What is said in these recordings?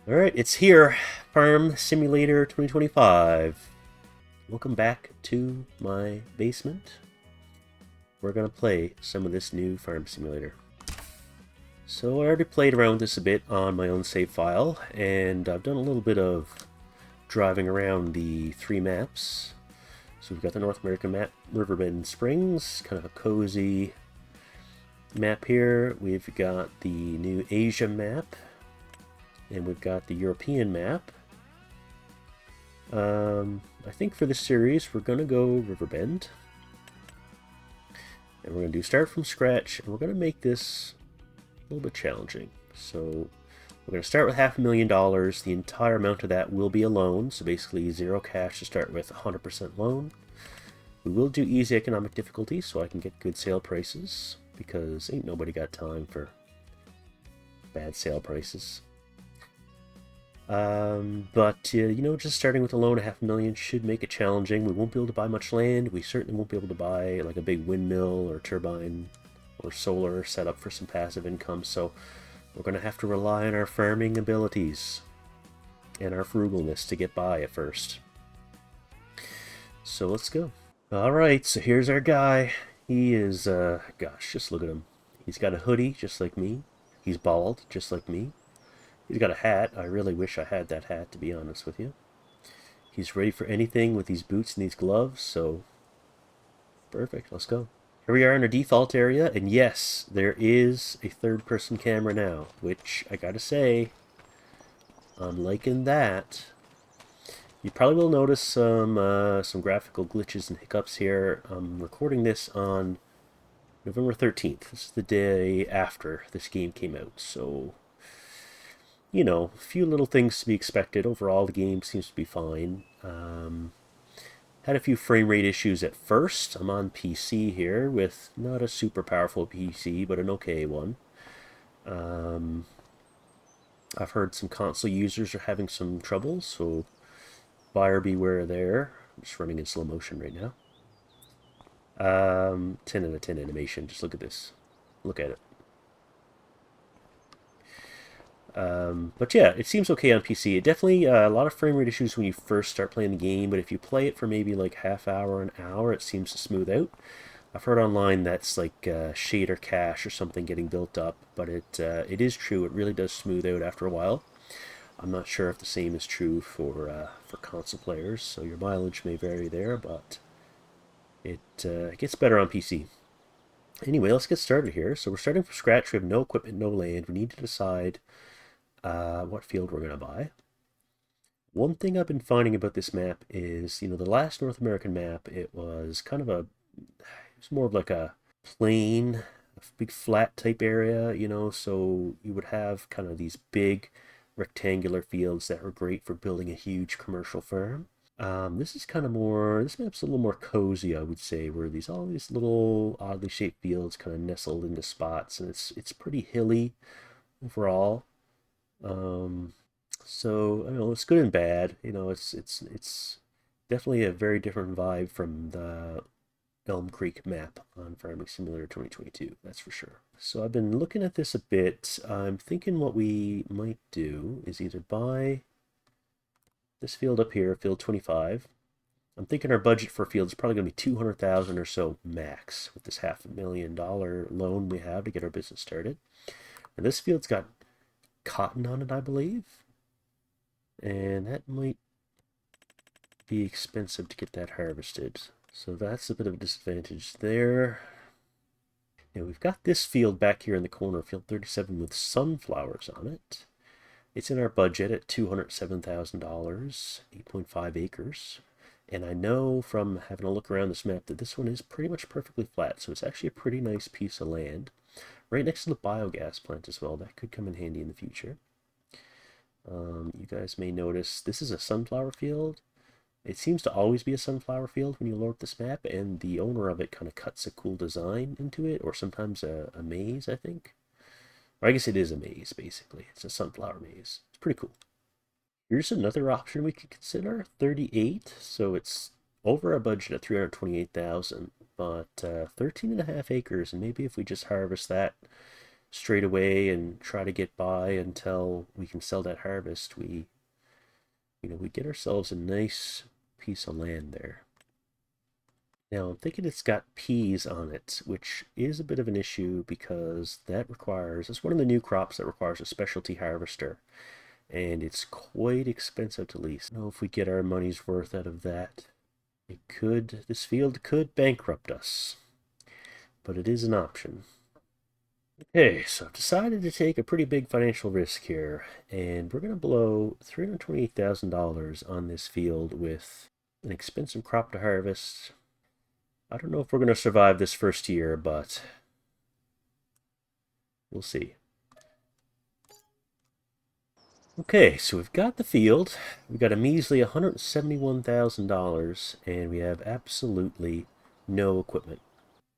Alright, it's here. Farm Simulator 2025. Welcome back to my basement. We're going to play some of this new Farm Simulator. So I already played around with this a bit on my own save file, and I've done a little bit of driving around the three maps. So we've got the North American map, Riverbend Springs, kind of a cozy map here. We've got the new Asia map, and we've got the European map. I think for this series we're going to go Riverbend. And we're going to do start from scratch, and we're going to make this a little bit challenging. So we're going to start with $500,000. The entire amount of that will be a loan, so basically zero cash to start with, 100% loan. We will do easy economic difficulty so I can get good sale prices, because ain't nobody got time for bad sale prices. You know, just starting with a loan of $500,000 should make it challenging. We won't be able to buy much land. We certainly won't be able to buy like a big windmill or turbine or solar set up for some passive income. So we're going to have to rely on our farming abilities and our frugalness to get by at first. So let's go. All right, so here's our guy. He is, gosh, just look at him. He's got a hoodie just like me. He's bald just like me. He's got a hat. I really wish I had that hat, to be honest with you. He's ready for anything with these boots and these gloves, so perfect. Let's go. Here we are in our default area, and yes, there is a third-person camera now, which I gotta say, I'm liking that. You probably will notice some graphical glitches and hiccups here. I'm recording this on November 13th. This is the day after this game came out, so you know, a few little things to be expected. Overall, the game seems to be fine. Had a few frame rate issues at first. I'm on PC here with not a super powerful PC, but an okay one. I've heard some console users are having some trouble, so buyer beware there. I'm just running in slow motion right now. 10 out of 10 animation. Just look at this. Look at it. But yeah, it seems okay on PC. It definitely a lot of frame rate issues when you first start playing the game, but if you play it for maybe like half hour, an hour, it seems to smooth out. I've heard online that's like shader cache or something getting built up, but it is true. It really does smooth out after a while. I'm not sure if the same is true for console players, so your mileage may vary there, but it gets better on PC. Anyway, let's get started here. So we're starting from scratch. We have no equipment, no land. We need to decide what field we're going to buy. One thing I've been finding about this map is, you know, the last North American map, it was kind of it was more of like a plain, a big flat type area, you know, so you would have kind of these big rectangular fields that were great for building a huge commercial farm. This is kind of more, this map's a little more cozy, I would say, where all these little oddly shaped fields kind of nestled into spots, and it's pretty hilly overall. Um, so I don't know, it's good and bad. You know, it's definitely a very different vibe from the Elm Creek map on Farming Simulator 2022. That's for sure. So I've been looking at this a bit. I'm thinking what we might do is either buy this field up here, field 25. I'm thinking our budget for a field is probably going to be 200,000 or so max with this $500,000 loan we have to get our business started. And this field's got cotton on it, I believe. And that might be expensive to get that harvested. So that's a bit of a disadvantage there. Now we've got this field back here in the corner, field 37, with sunflowers on it. It's in our budget at $207,000, 8.5 acres. And I know from having a look around this map that this one is pretty much perfectly flat, so it's actually a pretty nice piece of land. Right next to the biogas plant as well. That could come in handy in the future. You guys may notice this is a sunflower field. It seems to always be a sunflower field when you load this map, and the owner of it kind of cuts a cool design into it, or sometimes a maze, I think. Or I guess it is a maze, basically. It's a sunflower maze. It's pretty cool. Here's another option we could consider, 38. So it's over our budget at 328,000, but 13 and a half acres, and maybe if we just harvest that straight away and try to get by until we can sell that harvest, we get ourselves a nice piece of land there. Now I'm thinking it's got peas on it, which is a bit of an issue because it's one of the new crops that requires a specialty harvester, and it's quite expensive to lease. I don't know if we get our money's worth out of that. This field could bankrupt us, but it is an option. Okay, so I've decided to take a pretty big financial risk here, and we're going to blow $328,000 on this field with an expensive crop to harvest. I don't know if we're going to survive this first year, but we'll see. Okay, so we've got the field. We've got a measly $171,000, and we have absolutely no equipment.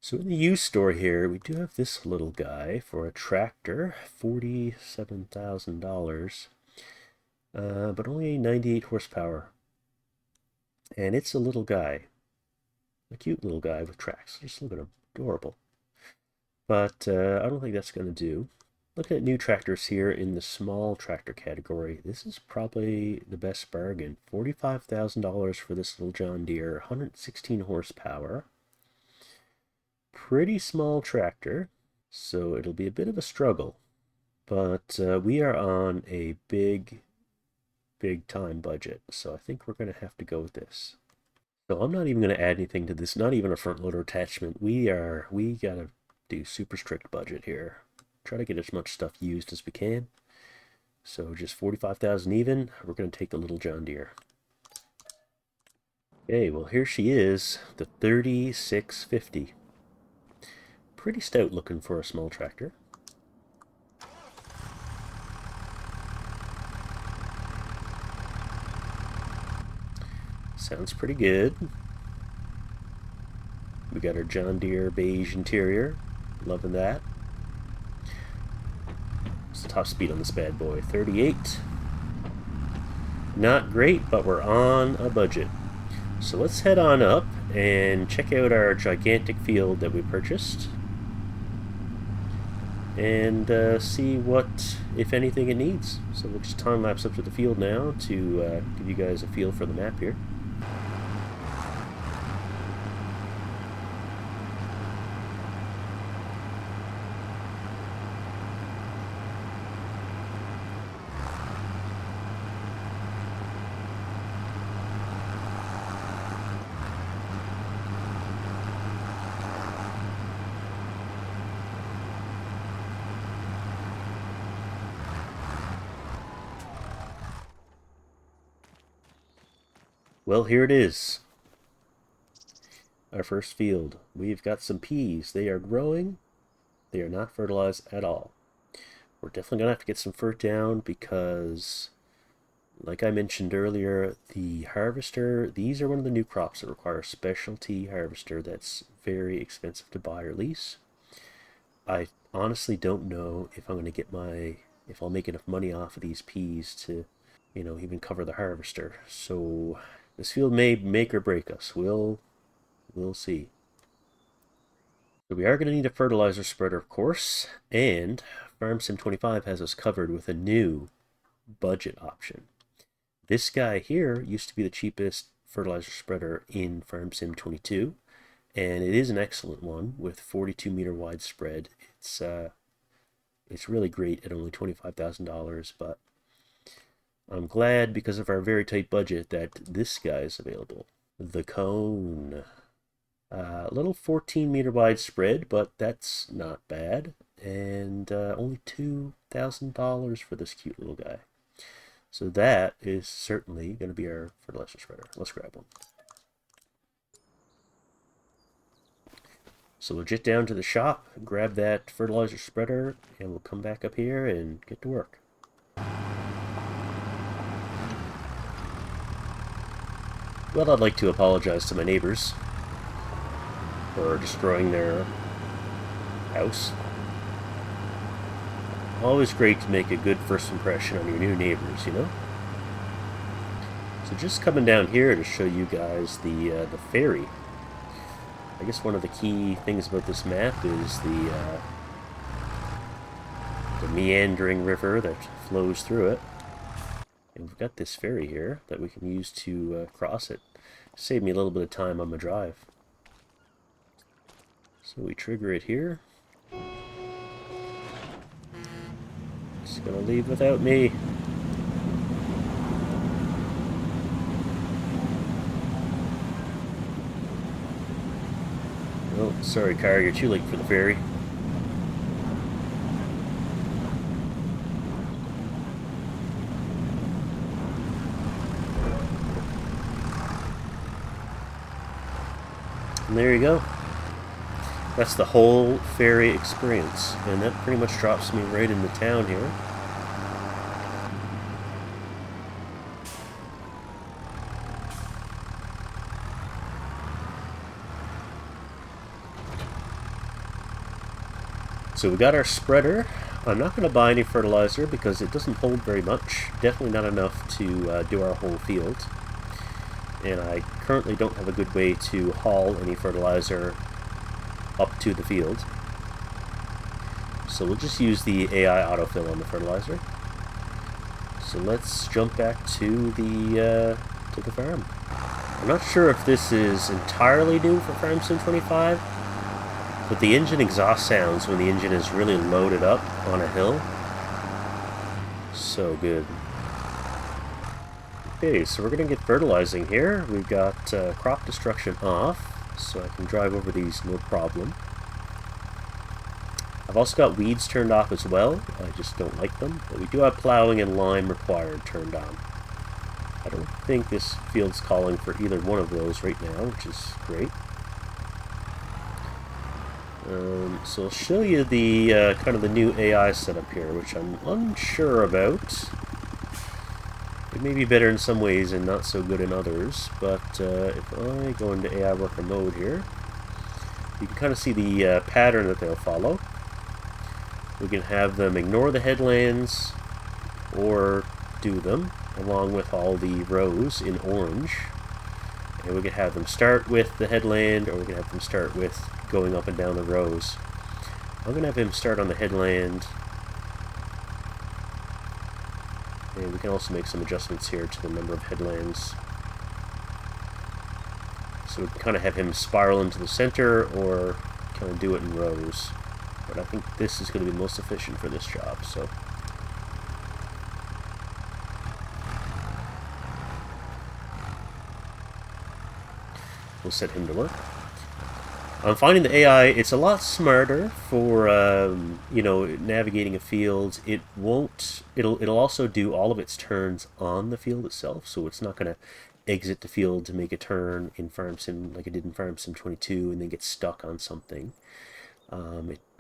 So in the used store here, we do have this little guy for a tractor, $47,000, but only 98 horsepower. And it's a little guy, a cute little guy with tracks. Just look at him, adorable. But I don't think that's going to do. Looking at new tractors here in the small tractor category, this is probably the best bargain. $45,000 for this little John Deere, 116 horsepower. Pretty small tractor, so it'll be a bit of a struggle. But we are on a big time budget, so I think we're going to have to go with this. So I'm not even going to add anything to this, not even a front loader attachment. We gotta do super strict budget here. Try to get as much stuff used as we can. So just 45,000 even. We're going to take the little John Deere. Okay, well here she is, the 3650. Pretty stout looking for a small tractor. Sounds pretty good. We got our John Deere beige interior. Loving that. What's the top speed on this bad boy? 38. Not great, but we're on a budget. So let's head on up and check out our gigantic field that we purchased. And see what, if anything, it needs. So we'll just time lapse up to the field now to give you guys a feel for the map here. Well, here it is. Our first field. We've got some peas. They are growing. They are not fertilized at all. We're definitely going to have to get some fert down because, like I mentioned earlier, the harvester, these are one of the new crops that require a specialty harvester that's very expensive to buy or lease. I honestly don't know if I'm going to get if I'll make enough money off of these peas to, even cover the harvester. So this field may make or break us. We'll see. So we are going to need a fertilizer spreader, of course, and FarmSim 25 has us covered with a new budget option. This guy here used to be the cheapest fertilizer spreader in FarmSim 22, and it is an excellent one with 42 meter wide spread. It's really great at only $25,000, but I'm glad because of our very tight budget that this guy is available. The Cone. A little 14 meter wide spread, but that's not bad. And only $2,000 for this cute little guy. So that is certainly going to be our fertilizer spreader. Let's grab one. So we'll jet down to the shop, grab that fertilizer spreader, and we'll come back up here and get to work. Well, I'd like to apologize to my neighbors for destroying their house. Always great to make a good first impression on your new neighbors, So just coming down here to show you guys the ferry. I guess one of the key things about this map is the meandering river that flows through it. And we've got this ferry here that we can use to cross it. Save me a little bit of time on my drive. So we trigger it here. It's gonna leave without me. Oh, sorry, car, you're too late for the ferry. And there you go. That's the whole ferry experience, and that pretty much drops me right into town here. So we got our spreader. I'm not going to buy any fertilizer because it doesn't hold very much. Definitely not enough to do our whole field. And I currently don't have a good way to haul any fertilizer up to the field. So we'll just use the AI autofill on the fertilizer. So let's jump back to the farm. I'm not sure if this is entirely new for Farm Sim 25, but the engine exhaust sounds when the engine is really loaded up on a hill. So good. Okay, so we're going to get fertilizing here. We've got crop destruction off, so I can drive over these no problem. I've also got weeds turned off as well. I just don't like them. But we do have plowing and lime required turned on. I don't think this field's calling for either one of those right now, which is great. So I'll show you the kind of the new AI setup here, which I'm unsure about. It may be better in some ways and not so good in others, but if I go into AI worker mode here, you can kind of see the pattern that they'll follow. We can have them ignore the headlands or do them, along with all the rows in orange. And we can have them start with the headland, or we can have them start with going up and down the rows. I'm going to have him start on the headland. And we can also make some adjustments here to the number of headlands. So we can kind of have him spiral into the center, or kind of do it in rows. But I think this is going to be most efficient for this job, so... we'll set him to work. I'm finding the AI, it's a lot smarter for, you know, navigating a field. It won't, it'll also do all of its turns on the field itself, so it's not going to exit the field to make a turn in Farm Sim like it did in Farm Sim 22 and then get stuck on something.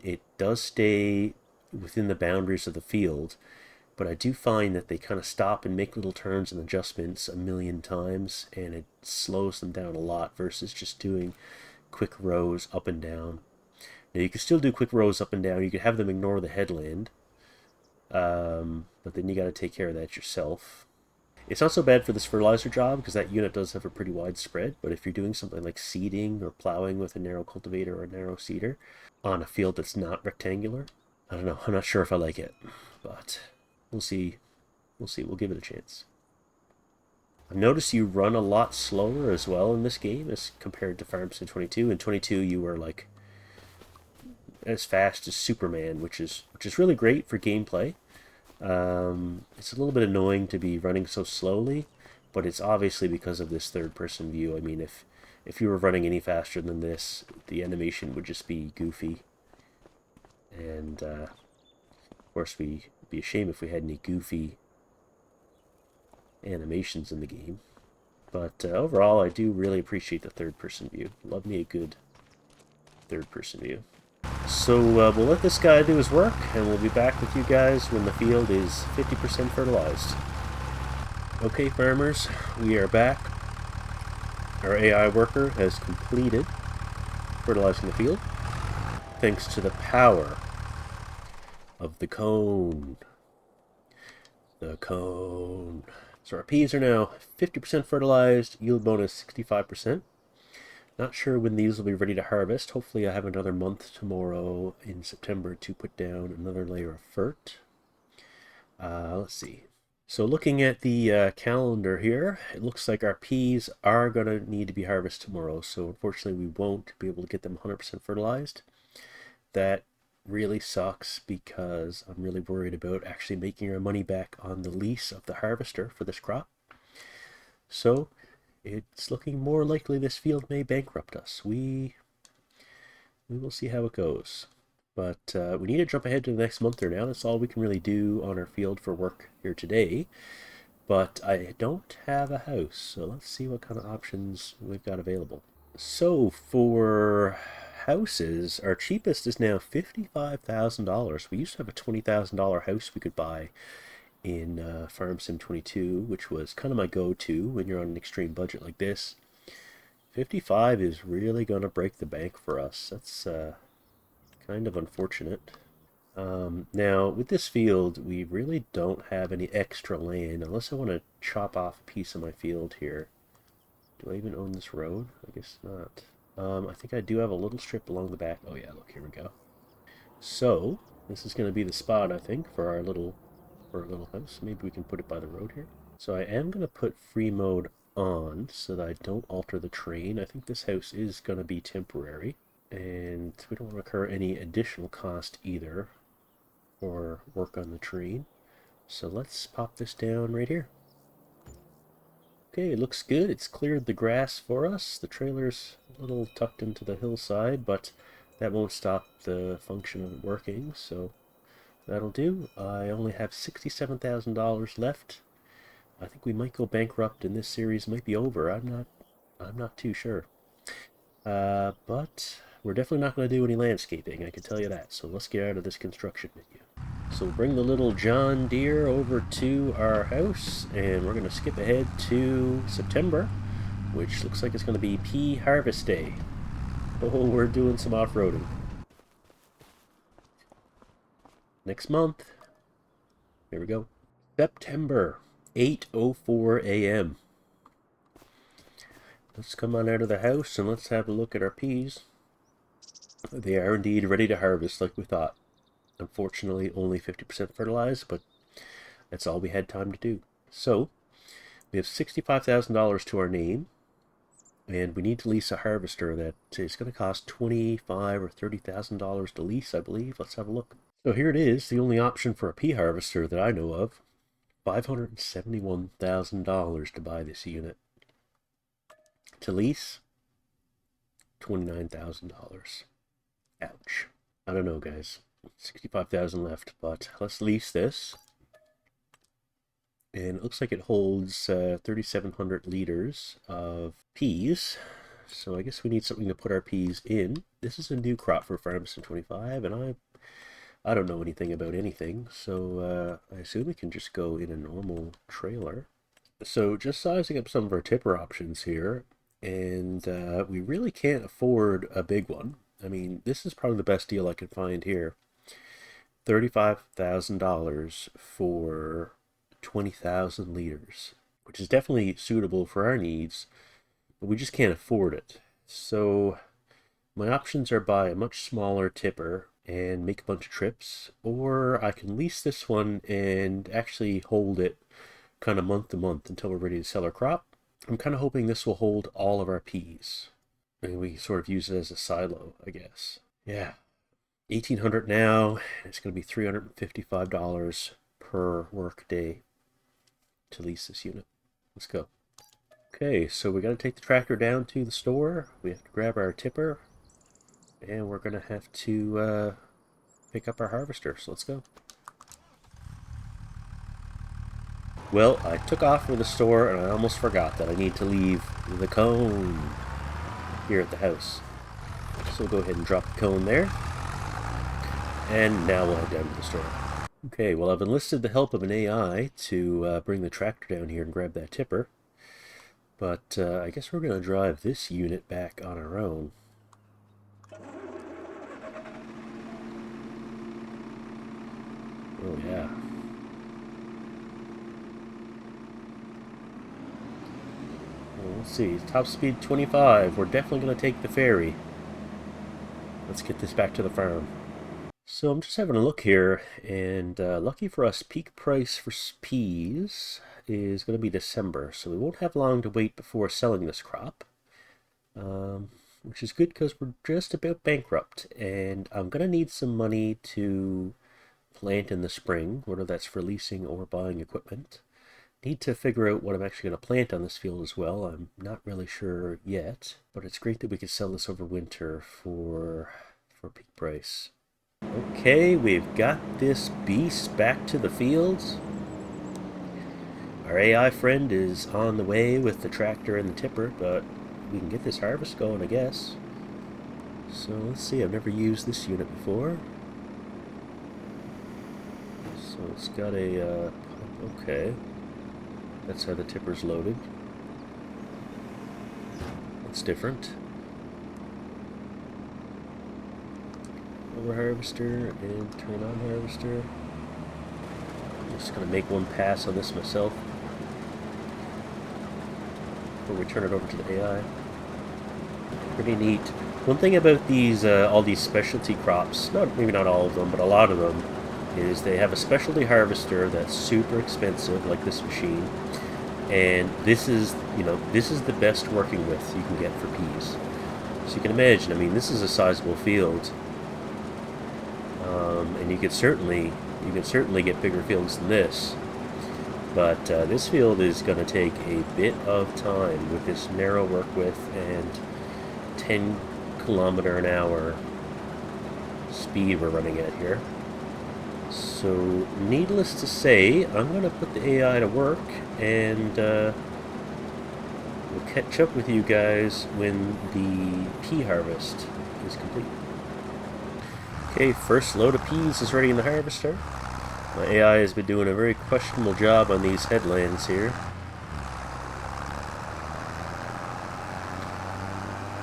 It does stay within the boundaries of the field, but I do find that they kind of stop and make little turns and adjustments a million times, and it slows them down a lot versus just doing quick rows up and down. Now you can still do quick rows up and down. You can have them ignore the headland, but then you got to take care of that yourself. It's not so bad for this fertilizer job because that unit does have a pretty wide spread, but if you're doing something like seeding or plowing with a narrow cultivator or a narrow seeder on a field that's not rectangular, I don't know. I'm not sure if I like it, but we'll see. We'll see. We'll give it a chance. I've noticed you run a lot slower as well in this game as compared to Farm Sim 22. In 22, you were like as fast as Superman, which is really great for gameplay. It's a little bit annoying to be running so slowly, but it's obviously because of this third-person view. I mean, if you were running any faster than this, the animation would just be goofy. And, of course, it'd be a shame if we had any goofy animations in the game. But overall, I do really appreciate the third-person view. Love me a good third-person view. So we'll let this guy do his work, and we'll be back with you guys when the field is 50% fertilized. Okay, farmers, we are back. Our AI worker has completed fertilizing the field, thanks to the power of the cone. The cone. So our peas are now 50% fertilized, yield bonus 65%. Not sure when these will be ready to harvest. Hopefully I have another month tomorrow in September to put down another layer of fert. Let's see. So looking at the calendar here, it looks like our peas are going to need to be harvested tomorrow. So unfortunately we won't be able to get them 100% fertilized. That really sucks because I'm really worried about actually making our money back on the lease of the harvester for this crop. So it's looking more likely this field may bankrupt us. We will see how it goes. But we need to jump ahead to the next month or now. That's all we can really do on our field for work here today. But I don't have a house, so let's see what kind of options we've got available. So for houses, our cheapest is now $55,000. We used to have a $20,000 house we could buy in Farm Sim 22, which was kind of my go-to when you're on an extreme budget like this. 55 is really going to break the bank for us. That's kind of unfortunate. Now, with this field, we really don't have any extra land, unless I want to chop off a piece of my field here. Do I even own this road? I guess not. I think I do have a little strip along the back. Oh yeah, look, here we go. So, this is going to be the spot, I think, for our little house. Maybe we can put it by the road here. So I am going to put free mode on so that I don't alter the terrain. I think this house is going to be temporary. And we don't want to incur any additional cost either for work on the terrain. So let's pop this down right here. Okay, it looks good. It's cleared the grass for us. The trailer's a little tucked into the hillside, but that won't stop the function of working, so that'll do. I only have $67,000 left. I think we might go bankrupt and this series might be over. I'm not too sure. But we're definitely not going to do any landscaping, I can tell you that. So let's get out of this construction menu. So we'll bring the little John Deere over to our house, and we're going to skip ahead to September, which looks like it's going to be pea harvest day. Oh, we're doing some off-roading. Next month. Here we go. September, 8:04 a.m. Let's come on out of the house and let's have a look at our peas. They are indeed ready to harvest like we thought. Unfortunately, only 50% fertilized, but that's all we had time to do. So, we have $65,000 to our name, and we need to lease a harvester that is going to cost $25,000 or $30,000 to lease, I believe. Let's have a look. So here it is, the only option for a pea harvester that I know of. $571,000 to buy this unit. To lease, $29,000. Ouch. I don't know, guys. 65,000 left, but let's lease this. And it looks like it holds 3,700 liters of peas. So I guess we need something to put our peas in. This is a new crop for Farm Sim 25, and I don't know anything about anything, so I assume we can just go in a normal trailer. So just sizing up some of our tipper options here, and we really can't afford a big one. I mean, this is probably the best deal I could find here. $35,000 for 20,000 liters, which is definitely suitable for our needs, but we just can't afford it. So my options are buy a much smaller tipper and make a bunch of trips, or I can lease this one and actually hold it kind of month to month until we're ready to sell our crop. I'm kind of hoping this will hold all of our peas, and we sort of use it as a silo, I guess. Yeah, $1,800 now. It's going to be $355 per work day to lease this unit. Let's go. Okay, so we got to take the tractor down to the store. We have to grab our tipper, and we're going to have to pick up our harvester. So let's go. Well, I took off for the store, and I almost forgot that I need to leave the cone here at the house. So we'll go ahead and drop the cone there. And now we'll head down to the store. Okay, well, I've enlisted the help of an AI to bring the tractor down here and grab that tipper. But I guess we're going to drive this unit back on our own. Oh, yeah. let's see. Top speed 25. We're definitely going to take the ferry. Let's get this back to the farm. So I'm just having a look here, and lucky for us, peak price for peas is going to be December, so we won't have long to wait before selling this crop, which is good because we're just about bankrupt, and I'm going to need some money to plant in the spring, whether that's for leasing or buying equipment. Need to figure out what I'm actually going to plant on this field as well. I'm not really sure yet, but it's great that we could sell this over winter for peak price. Okay, we've got this beast back to the fields. Our AI friend is on the way with the tractor and the tipper, but we can get this harvest going, I guess. So let's see, I've never used this unit before. So it's got a, okay. That's how the tipper's loaded. That's different. Over harvester and turn on harvester. I'm just going to make one pass on this myself before we turn it over to the AI. Pretty neat. One thing about these, all these specialty crops, maybe not all of them, but a lot of them, is they have a specialty harvester that's super expensive, like this machine. And this is, this is the best working width you can get for peas. So you can imagine, I mean, this is a sizable field. And you could certainly get bigger fields than this, but this field is going to take a bit of time with this narrow work width and 10km/h speed we're running at here. So needless to say, I'm going to put the AI to work, and we'll catch up with you guys when the pea harvest is complete. Okay, first load of peas is ready in the harvester. My AI has been doing a very questionable job on these headlands here.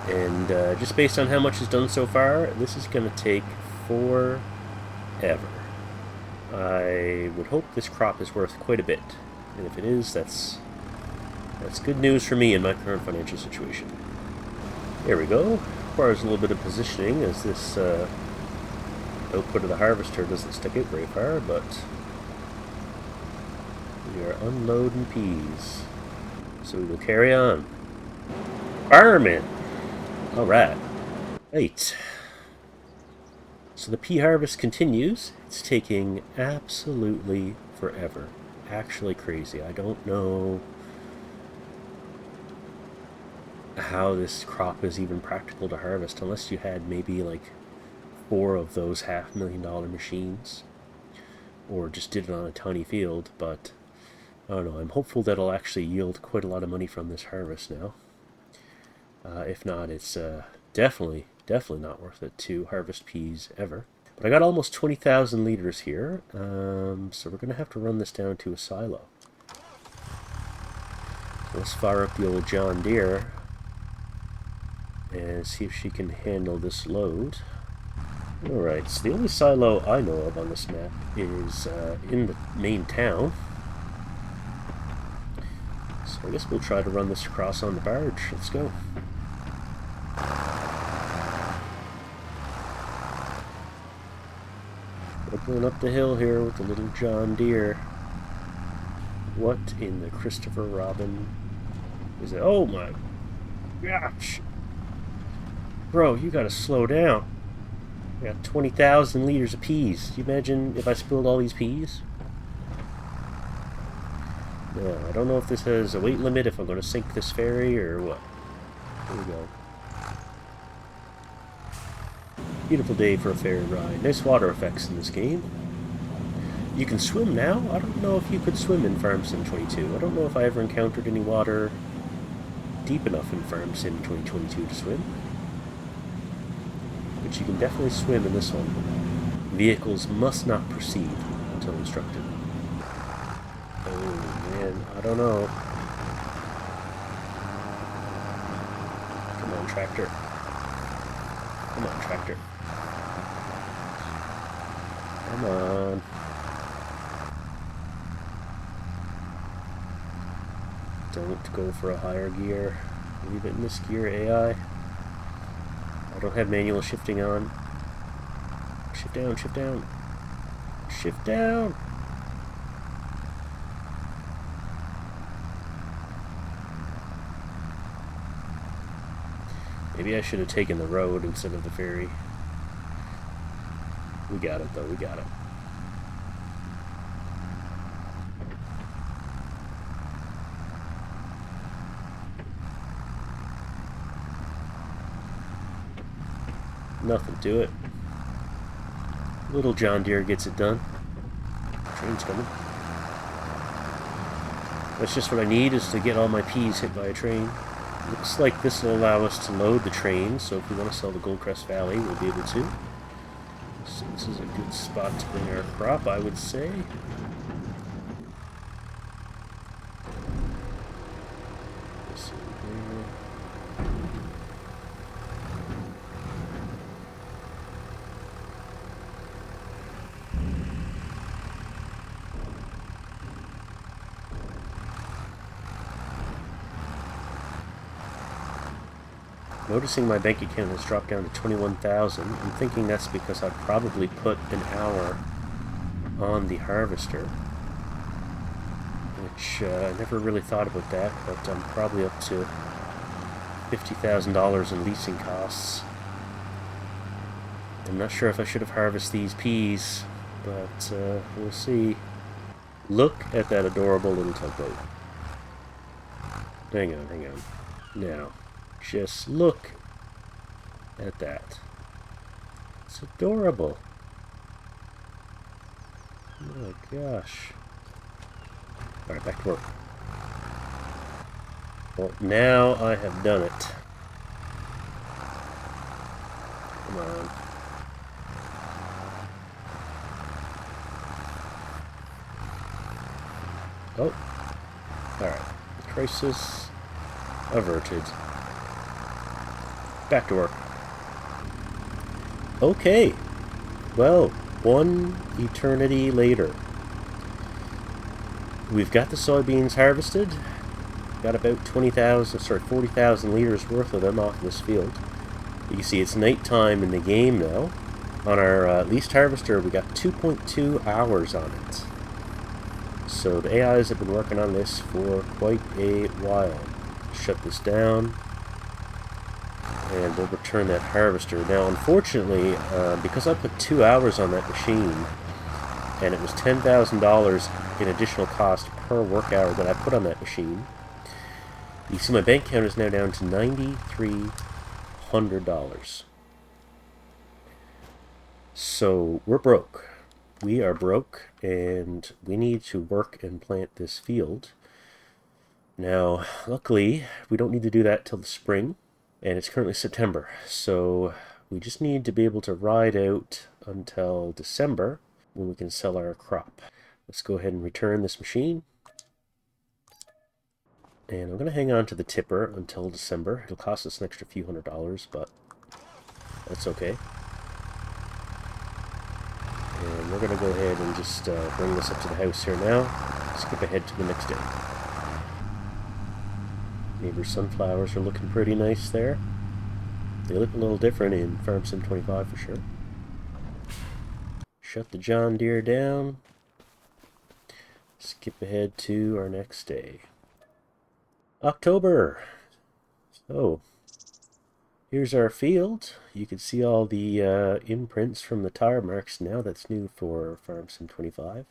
And just based on how much is done so far, this is going to take forever. I would hope this crop is worth quite a bit. And if it is, that's good news for me in my current financial situation. There we go. Requires a little bit of positioning as this output of the harvester doesn't stick out very far, but we are unloading peas. So we will carry on. Farming! Alright. Right. So the pea harvest continues. It's taking absolutely forever. Actually crazy. I don't know how this crop is even practical to harvest unless you had maybe like 4 of those $500,000 machines, or just did it on a tiny field. But I don't know, I'm hopeful that it'll actually yield quite a lot of money from this harvest now. If not, it's definitely not worth it to harvest peas ever. But I got almost 20,000 liters here, so we're going to have to run this down to a silo. So let's fire up the old John Deere and see if she can handle this load. Alright, so the only silo I know of on this map is in the main town. So I guess we'll try to run this across on the barge. Let's go. We're going up the hill here with the little John Deere. What in the Christopher Robin is it? Oh my gosh! Bro, you gotta slow down. I got 20,000 liters of peas. Can you imagine if I spilled all these peas? No, I don't know if this has a weight limit, if I'm going to sink this ferry or what. Here we go. Beautiful day for a ferry ride. Nice water effects in this game. You can swim now. I don't know if you could swim in Farm Sim 22. I don't know if I ever encountered any water deep enough in Farm Sim 2022 to swim. But you can definitely swim in this one. Vehicles must not proceed until instructed. Oh man, I don't know. Come on, tractor. Come on, tractor. Come on. Don't go for a higher gear. Leave it in this gear, AI. I don't have manual shifting on. Shift down, shift down. Shift down! Maybe I should have taken the road instead of the ferry. We got it, though. We got it. Nothing to it. Little John Deere gets it done. Train's coming. That's just what I need, is to get all my peas hit by a train. Looks like this will allow us to load the train, so if we want to sell the Goldcrest Valley, we'll be able to. So this is a good spot to bring our crop, I would say. This in here. Noticing my bank account has dropped down to 21,000. I'm thinking that's because I probably put an hour on the harvester, which I never really thought about that, but I'm probably up to $50,000 in leasing costs. I'm not sure if I should have harvested these peas, but we'll see. Look at that adorable little tugboat. Hang on, hang on. Now, just look at that. It's adorable. Oh my gosh. Alright, back to work. Well, now I have done it. Come on. Oh. Alright. Crisis averted. Back to work. Okay. Well, one eternity later. We've got the soybeans harvested. Got about 40,000 liters worth of them off this field. You can see it's nighttime in the game now. On our leased harvester, we got 2.2 hours on it. So the AIs have been working on this for quite a while. Shut this down. And we'll return that harvester. Now, unfortunately, because I put 2 hours on that machine, and it was $10,000 in additional cost per work hour that I put on that machine, you see my bank account is now down to $9,300. So, we're broke. We are broke, and we need to work and plant this field. Now, luckily, we don't need to do that till the spring. And it's currently September, so we just need to be able to ride out until December when we can sell our crop. Let's go ahead and return this machine. And I'm going to hang on to the tipper until December. It'll cost us an extra few $100s, but that's okay. And we're going to go ahead and just bring this up to the house here now. Skip ahead to the next day. Neighbor's sunflowers are looking pretty nice there. They look a little different in Farm Sim 25 for sure. Shut the John Deere down. Skip ahead to our next day. October. So, here's our field. You can see all the imprints from the tire marks now. That's new for Farm Sim 25.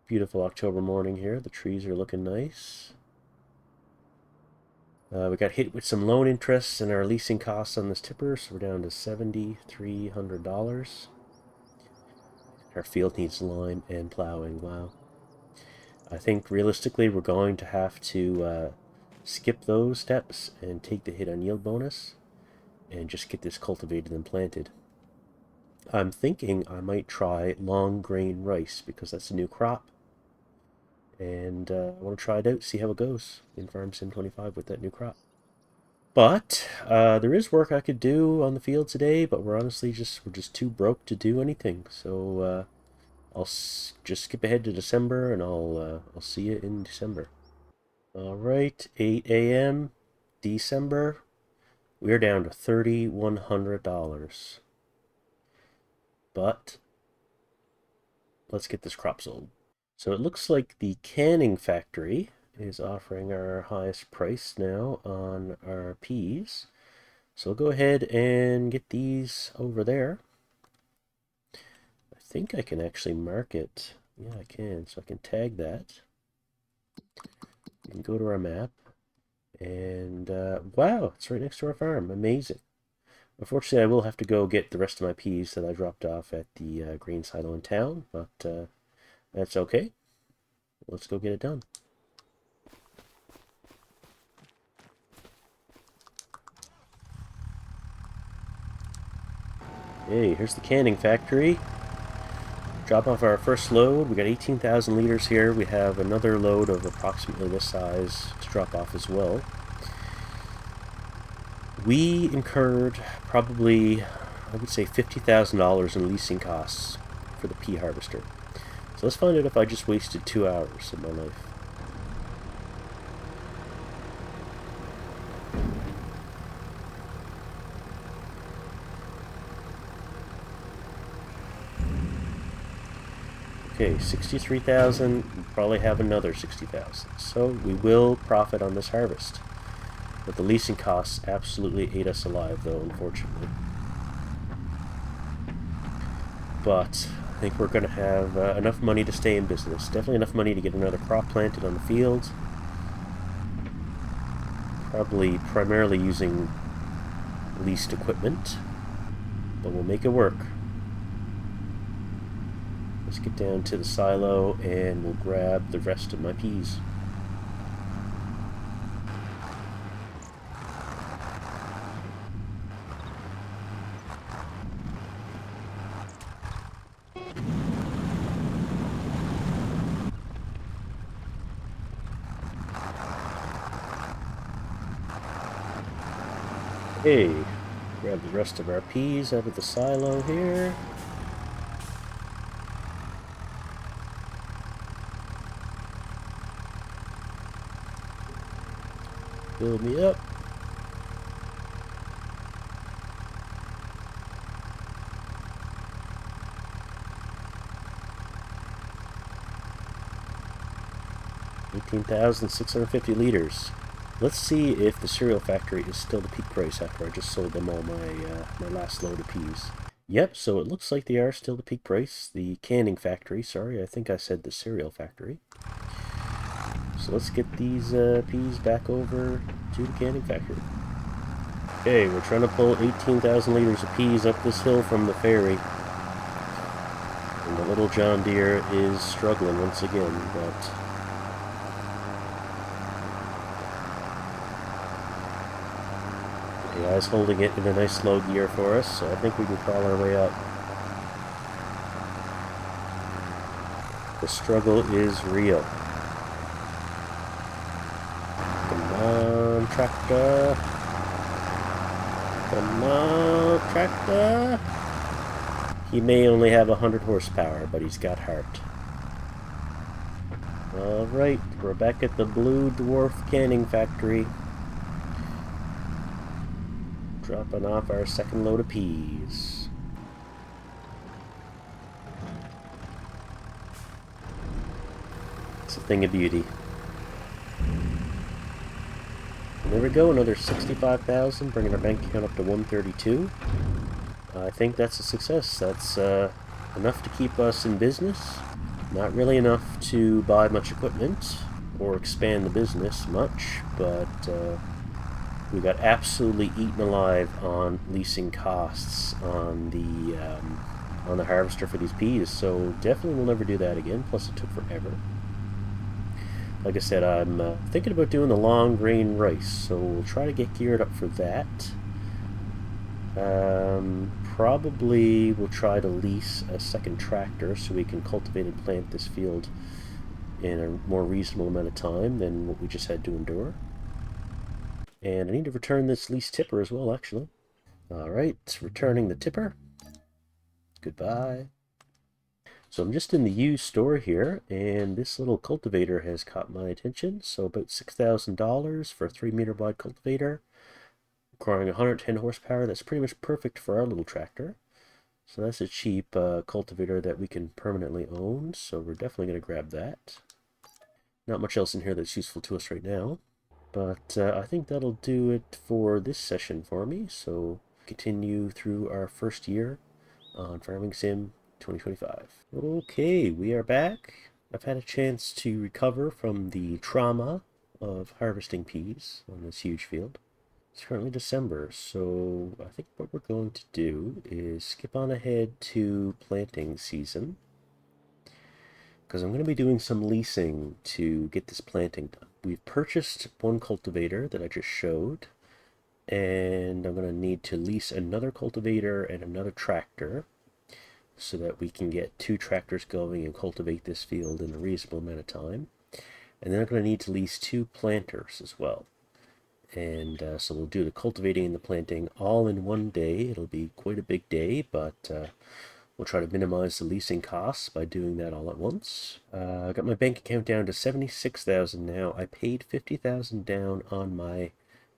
Beautiful October morning here. The trees are looking nice. We got hit with some loan interests and our leasing costs on this tipper, so we're down to $7,300. Our field needs lime and plowing. Wow. I think realistically we're going to have to skip those steps and take the hit on yield bonus and just get this cultivated and planted. I'm thinking I might try long grain rice because that's a new crop. And I want to try it out, see how it goes in Farm Sim 25 with that new crop. But there is work I could do on the field today, but we're just too broke to do anything. So just skip ahead to December, and I'll see you in December. All right, 8 a.m. December. We're down to $3,100. But let's get this crop sold. So it looks like the canning factory is offering our highest price now on our peas. So I'll go ahead and get these over there. I think I can actually mark it. Yeah, I can. So I can tag that. We can go to our map. And wow, it's right next to our farm. Amazing. Unfortunately, I will have to go get the rest of my peas that I dropped off at the grain silo in town, but that's okay. Let's go get it done. Hey, here's the canning factory. Drop off our first load. We got 18,000 liters here. We have another load of approximately this size to drop off as well. We incurred probably, I would say, $50,000 in leasing costs for the pea harvester. So let's find out if I just wasted 2 hours of my life. Okay, 63,000, we'll probably have another 60,000. So we will profit on this harvest. But the leasing costs absolutely ate us alive, though, unfortunately. But I think we're going to have enough money to stay in business. Definitely enough money to get another crop planted on the field. Probably primarily using leased equipment. But we'll make it work. Let's get down to the silo and we'll grab the rest of my peas. Hey, grab the rest of our peas out of the silo here. Build me up. $18,650 liters. Let's see if the cereal factory is still the peak price after I just sold them all my last load of peas. Yep, so it looks like they are still the peak price. The canning factory, sorry, I think I said the cereal factory. So let's get these peas back over to the canning factory. Okay, we're trying to pull 18,000 liters of peas up this hill from the ferry. And the little John Deere is struggling once again, but the guy's holding it in a nice low gear for us, so I think we can crawl our way up. The struggle is real. Come on, tractor. Come on, tractor. He may only have 100 horsepower, but he's got heart. Alright, we're back at the Blue Dwarf Canning Factory. Dropping off our second load of peas. It's a thing of beauty. And there we go, another 65,000, bringing our bank account up to 132. I think that's a success. That's enough to keep us in business. Not really enough to buy much equipment or expand the business much, but we got absolutely eaten alive on leasing costs on the harvester for these peas. So definitely we'll never do that again. Plus, it took forever. Like I said, I'm thinking about doing the long grain rice, so we'll try to get geared up for that. Probably we'll try to lease a second tractor so we can cultivate and plant this field in a more reasonable amount of time than what we just had to endure. And I need to return this lease tipper as well, actually. Alright, returning the tipper. Goodbye. So I'm just in the used store here, and this little cultivator has caught my attention. So about $6,000 for a 3-meter wide cultivator, requiring 110 horsepower. That's pretty much perfect for our little tractor. So that's a cheap cultivator that we can permanently own, so we're definitely going to grab that. Not much else in here that's useful to us right now, but I think that'll do it for this session for me. So continue through our first year on Farming Sim 2025. Okay, we are back. I've had a chance to recover from the trauma of harvesting peas on this huge field. It's currently December, so I think what we're going to do is skip on ahead to planting season, because I'm going to be doing some leasing to get this planting done. We've purchased one cultivator that I just showed, and I'm going to need to lease another cultivator and another tractor so that we can get 2 tractors going and cultivate this field in a reasonable amount of time. And then I'm going to need to lease 2 planters as well. And so we'll do the cultivating and the planting all in one day. It'll be quite a big day, but we'll try to minimize the leasing costs by doing that all at once. I got my bank account down to $76,000 now. I paid $50,000 down on my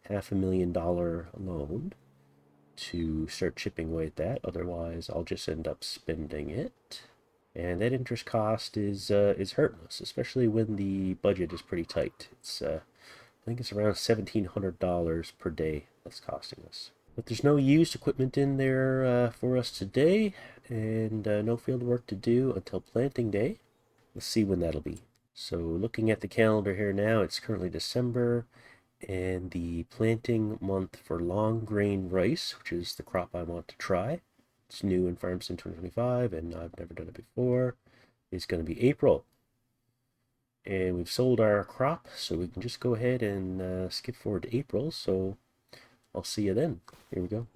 $500,000 loan to start chipping away at that. Otherwise, I'll just end up spending it. And that interest cost is hurting us, especially when the budget is pretty tight. It's I think it's around $1,700 per day that's costing us. But there's no used equipment in there for us today, and no field work to do until planting day. Let's see when that'll be. So looking at the calendar here now, it's currently December, and the planting month for long grain rice, which is the crop I want to try, it's new in Farm Sim 2025, and I've never done it before, is going to be April. And we've sold our crop, so we can just go ahead and skip forward to April. So I'll see you then. Here we go.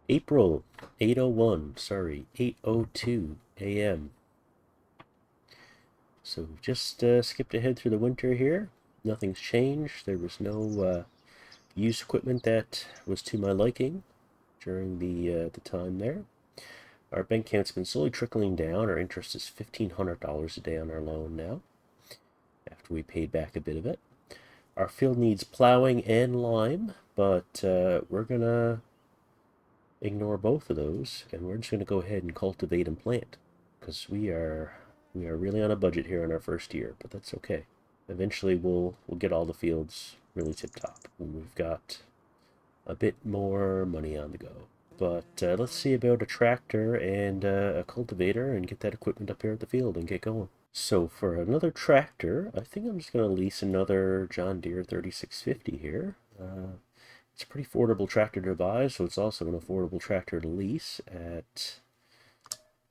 April 8:01, sorry, 8:02 a.m. So we've just skipped ahead through the winter here. Nothing's changed. There was no used equipment that was to my liking during the time there. Our bank account's been slowly trickling down. Our interest is $1,500 a day on our loan now, after we paid back a bit of it. Our field needs plowing and lime, but we're gonna ignore both of those, and we're just gonna go ahead and cultivate and plant, because we are really on a budget here in our first year, but that's okay. Eventually we'll get all the fields really tip top when we've got a bit more money on the go. But let's see about a tractor and a cultivator and get that equipment up here at the field and get going. So for another tractor, I think I'm just going to lease another John Deere 3650 here. It's a pretty affordable tractor to buy, so it's also an affordable tractor to lease at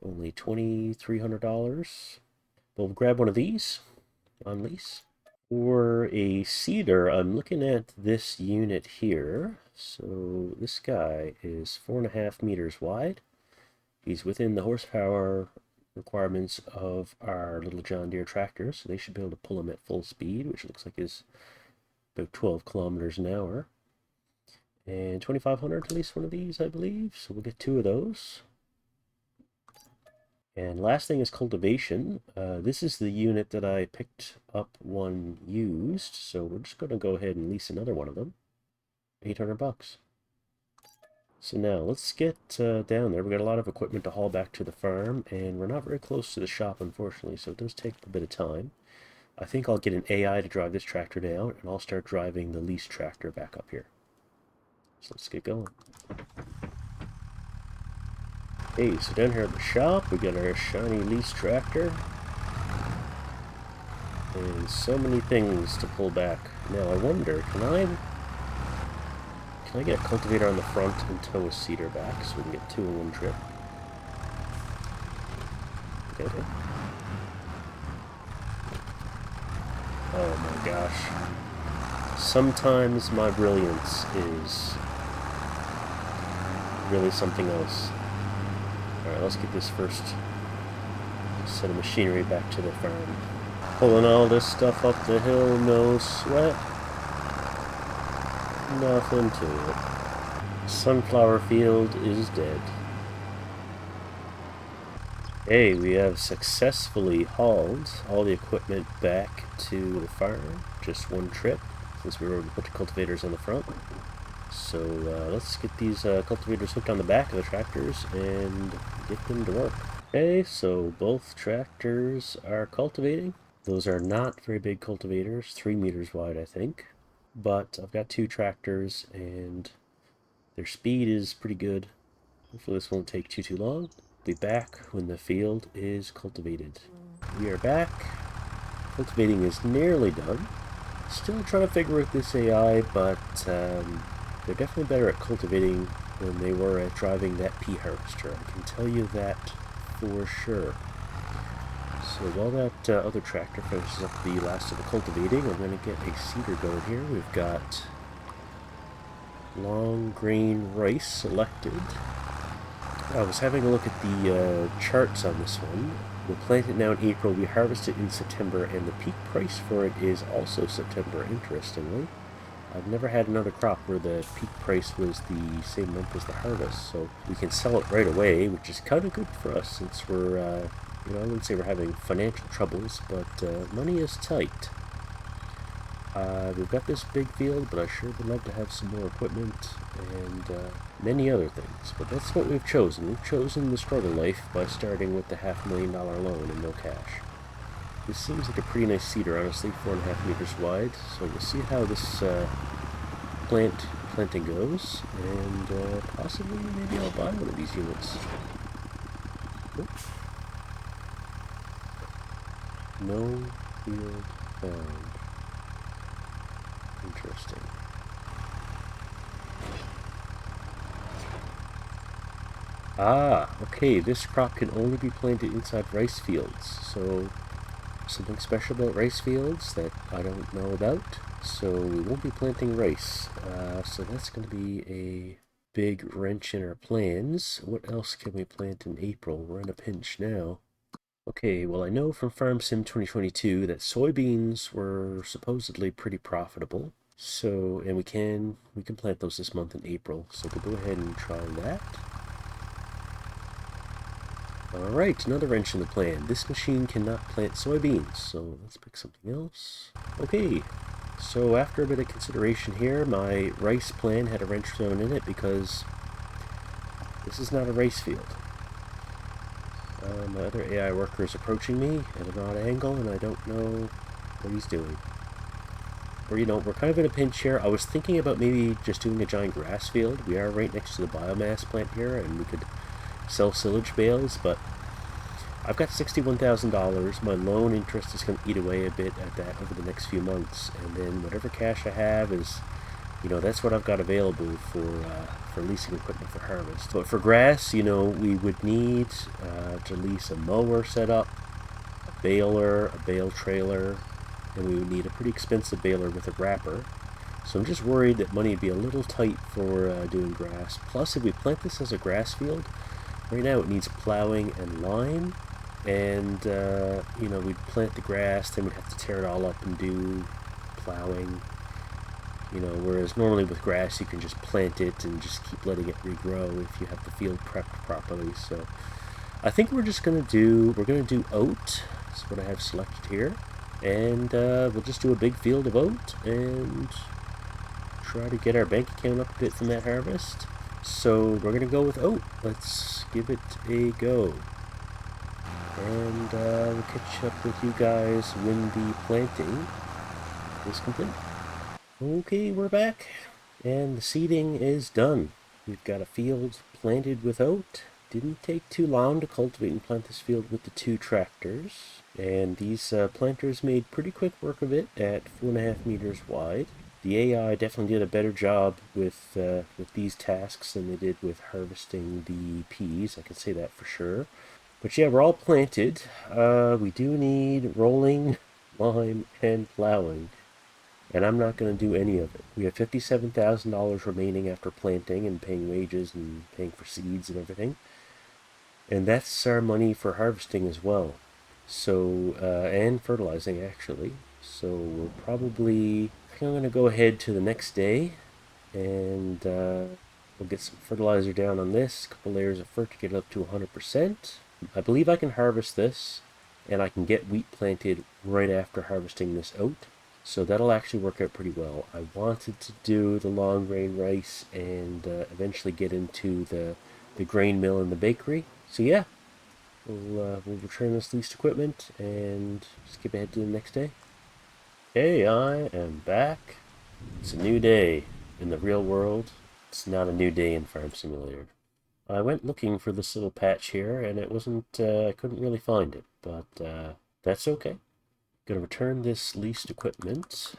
only $2,300. We'll grab one of these on lease. For a seeder, I'm looking at this unit here. So this guy is 4.5 meters wide. He's within the horsepower requirements of our little John Deere tractor, so they should be able to pull him at full speed, which looks like is about 12 kilometers an hour. And 2,500 to lease one of these, I believe, so we'll get 2 of those. And last thing is cultivation. This is the unit that I picked up one used, so we're just going to go ahead and lease another one of them. $800. So now let's get down there. We've got a lot of equipment to haul back to the farm, and we're not very close to the shop, unfortunately, so it does take a bit of time. I think I'll get an AI to drive this tractor down, and I'll start driving the lease tractor back up here. So let's get going. Hey, so down here at the shop, we got our shiny lease tractor. And so many things to pull back. Now I wonder, can I get a cultivator on the front and tow a seeder back so we can get 2 in one trip? Okay. Oh my gosh. Sometimes my brilliance is really something else. Alright, let's get this first set of machinery back to the farm. Pulling all this stuff up the hill, no sweat. Nothing to it. Sunflower field is dead. Hey, we have successfully hauled all the equipment back to the farm. Just one trip, since we were able to put the cultivators on the front. So let's get these cultivators hooked on the back of the tractors and get them to work. Okay, so both tractors are cultivating. Those are not very big cultivators, 3 meters wide, I think. But I've got two tractors and their speed is pretty good. Hopefully this won't take too long. Be back when the field is cultivated. We are back. Cultivating is nearly done. Still trying to figure out this AI, but they're definitely better at cultivating than they were at driving that pea harvester. I can tell you that for sure. So while that other tractor finishes up the last of the cultivating, I'm going to get a seeder going here. We've got long grain rice selected. I was having a look at the charts on this one. We'll plant it now in April, we harvest it in September, and the peak price for it is also September, interestingly. I've never had another crop where the peak price was the same month as the harvest, so we can sell it right away, which is kind of good for us since we're, I wouldn't say we're having financial troubles, but money is tight. We've got this big field, but I sure would love to have some more equipment and many other things. But that's what we've chosen. We've chosen the struggle life by starting with the $500,000 loan and no cash. This seems like a pretty nice seeder, honestly, 4.5 meters wide. So we'll see how this planting goes, and possibly maybe I'll buy one of these units. Oops. No field found. Interesting. Ah, okay, this crop can only be planted inside rice fields, so something special about rice fields that I don't know about, so we won't be planting rice. So that's going to be a big wrench in our plans. What else can we plant in April? We're in a pinch now. Okay, well I know from Farm Sim 2022 that soybeans were supposedly pretty profitable. So, and we can plant those this month in April. So we'll go ahead and try that. Alright, another wrench in the plan. This machine cannot plant soybeans, so let's pick something else. Okay, so after a bit of consideration here, my rice plan had a wrench thrown in it because this is not a rice field. My other AI worker is approaching me at an odd angle, and I don't know what he's doing. Or, we're kind of in a pinch here. I was thinking about maybe just doing a giant grass field. We are right next to the biomass plant here, and we could sell silage bales, but I've got $61,000. My loan interest is going to eat away a bit at that over the next few months, and then whatever cash I have is, that's what I've got available for leasing equipment for harvest. But for grass, we would need to lease a mower set up, a baler, a bale trailer, and we would need a pretty expensive baler with a wrapper. So I'm just worried that money would be a little tight for doing grass. Plus, if we plant this as a grass field, right now it needs plowing and lime. And, we'd plant the grass, then we'd have to tear it all up and do plowing. Whereas normally with grass you can just plant it and just keep letting it regrow if you have the field prepped properly. So I think we're going to do oat. That's what I have selected here. And we'll just do a big field of oat and try to get our bank account up a bit from that harvest. So we're going to go with oat. Let's give it a go. And we'll catch up with you guys when the planting is complete. Okay, we're back, and the seeding is done. We've got a field planted with oat. Didn't take too long to cultivate and plant this field with the two tractors, and these planters made pretty quick work of it at 4.5 meters wide. The AI definitely did a better job with these tasks than they did with harvesting the peas, I can say that for sure. But yeah, we're all planted. We do need rolling, lime, and plowing. And I'm not going to do any of it. We have $57,000 remaining after planting and paying wages and paying for seeds and everything. And that's our money for harvesting as well. So, and fertilizing actually. So we'll probably, I think I'm going to go ahead to the next day and we'll get some fertilizer down on this, a couple layers of fert to get it up to 100%. I believe I can harvest this, and I can get wheat planted right after harvesting this oat. So that'll actually work out pretty well. I wanted to do the long grain rice and eventually get into the grain mill and the bakery. So yeah, we'll return this leased equipment and skip ahead to the next day. Hey, I am back. It's a new day in the real world. It's not a new day in Farm Simulator. I went looking for this little patch here, and it wasn't, I couldn't really find it, but that's okay. Gonna return this leased equipment.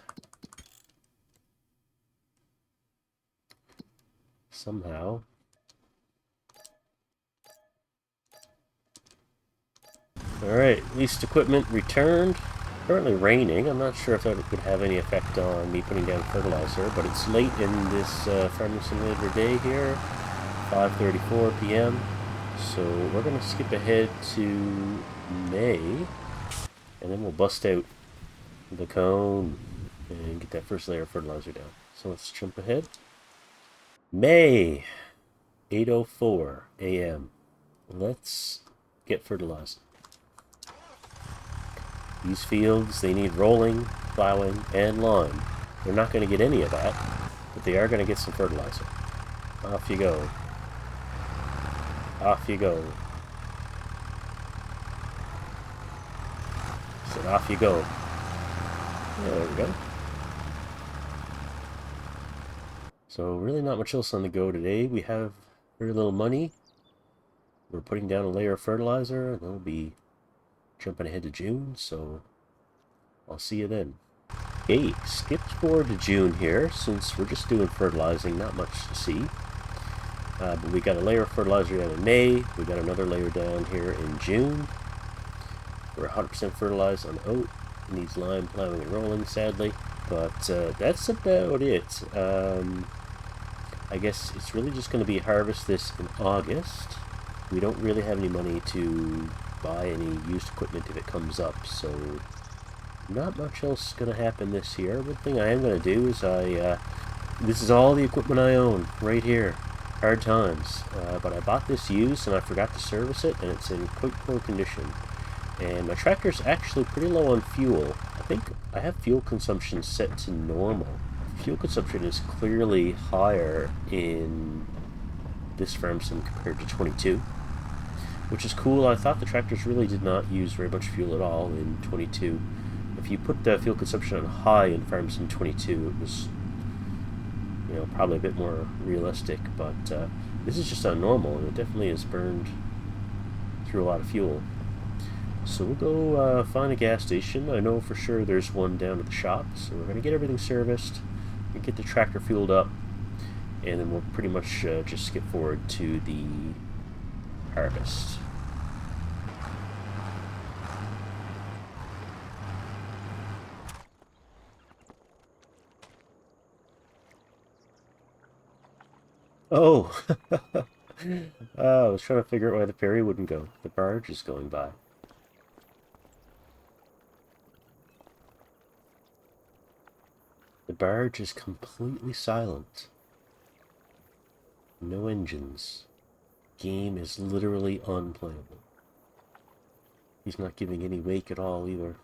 Somehow. Alright, leased equipment returned. Currently raining. I'm not sure if that would have any effect on me putting down fertilizer, but it's late in this Farming Simulator day here. 5:34 p.m. So we're going to skip ahead to May, and then we'll bust out the cone and get that first layer of fertilizer down. So let's jump ahead. May, 8:04 a.m. Let's get fertilized. These fields, they need rolling, plowing, and lime. They're not going to get any of that, but they are going to get some fertilizer. Off you go. Off you go. So off you go. There we go. So really not much else on the go today. We have very little money. We're putting down a layer of fertilizer, and we'll be jumping ahead to June, so I'll see you then. Okay, skipped forward to June here, since we're just doing fertilizing, not much to see. But we got a layer of fertilizer down in May, we got another layer down here in June. We're 100% fertilized on oat. It needs lime, plowing, and rolling, sadly. But that's about it. I guess it's really just going to be harvest this in August. We don't really have any money to buy any used equipment if it comes up, so not much else is going to happen this year. One thing I am going to do is this is all the equipment I own right here. Hard times. But I bought this used and I forgot to service it, and it's in quite poor condition. And my tractor's actually pretty low on fuel. I think I have fuel consumption set to normal. Fuel consumption is clearly higher in this farm sim compared to 22, which is cool. I thought the tractors really did not use very much fuel at all in 22. If you put the fuel consumption on high in Farm Sim 22, it was, you know, probably a bit more realistic, but this is just on normal, and it definitely has burned through a lot of fuel. So we'll go find a gas station. I know for sure there's one down at the shop, so we're going to get everything serviced and get the tractor fueled up, and then we'll pretty much just skip forward to the harvest. Oh! I was trying to figure out why the ferry wouldn't go. The barge is going by. The barge is completely silent. No engines. Game is literally unplayable. He's not giving any wake at all either.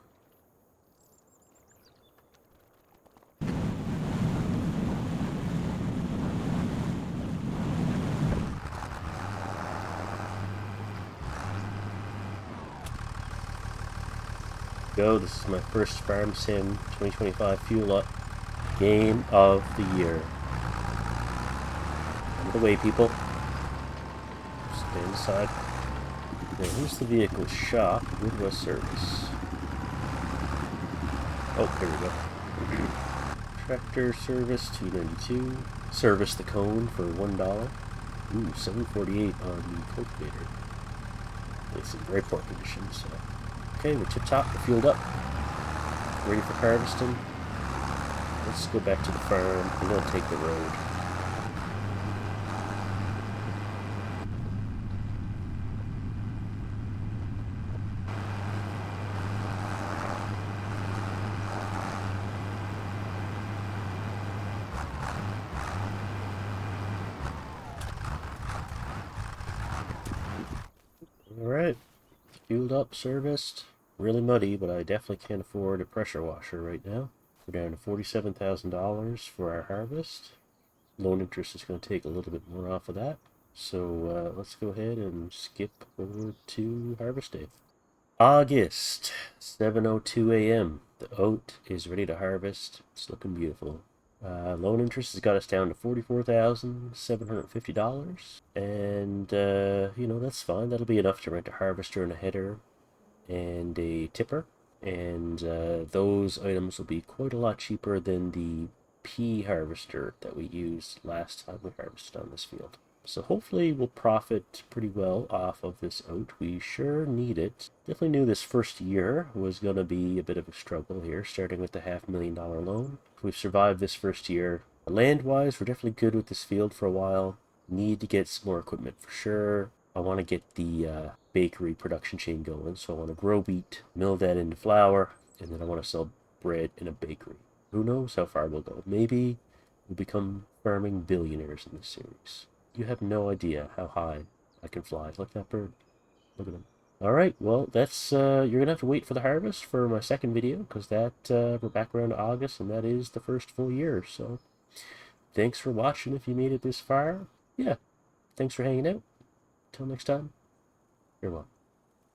Go, this is my first Farm Sim 2025 Fuel Up game of the year. Out of the way, people. Stand aside. Now, here's the vehicle shop. Midwest Service. Oh, here we go. Tractor service, $2.92. Service the cone for $1. Ooh, $7.48 on the cultivator. It's in very poor condition, so. Okay, we're tip top, we're fueled up. Ready for harvesting. Let's go back to the farm. We're going to take the road. Alright, fueled up, serviced. Really muddy, but I definitely can't afford a pressure washer right now. We're down to $47,000 for our harvest. Loan interest is going to take a little bit more off of that. So let's go ahead and skip over to harvest day. August, 7:02 a.m. The oat is ready to harvest. It's looking beautiful. Loan interest has got us down to $44,750, and that's fine. That'll be enough to rent a harvester and a header and a tipper, and those items will be quite a lot cheaper than the pea harvester that we used last time we harvested on this field. So hopefully we'll profit pretty well off of this oat. We sure need it. Definitely knew this first year was going to be a bit of a struggle here, starting with the $500,000 loan. We've survived this first year. Land-wise, we're definitely good with this field for a while. Need to get some more equipment for sure. I want to get the bakery production chain going, so I want to grow wheat, mill that into flour, and then I want to sell bread in a bakery. Who knows how far we'll go. Maybe we'll become farming billionaires in this series. You have no idea how high I can fly. Look at that bird. Look at him. All right, well, that's you're gonna have to wait for the harvest for my second video, because that we're back around to August, and that is the first full year. So thanks for watching. If you made it this far, yeah, thanks for hanging out. Till next time, you're welcome.